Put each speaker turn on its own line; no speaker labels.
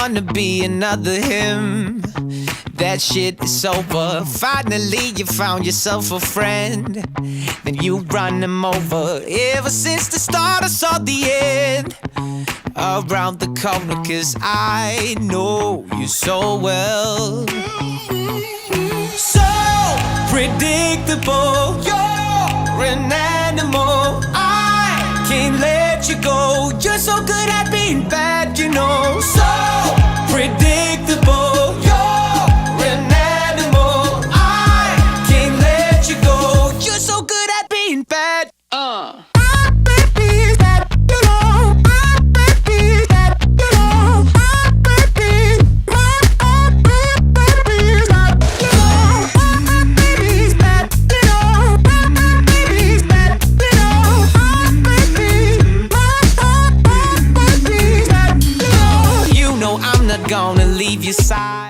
wanna be another him. That shit is over. Finally you found yourself a friend, then you run him over. Ever since the start I saw the end around the corner, 'cause I know you so well. So predictable, you're an animal. I can't let you go. You're so good at being bad, you know. So predictable, you're an animal. I can't let you go. You're so good at being bad. Gonna leave your side.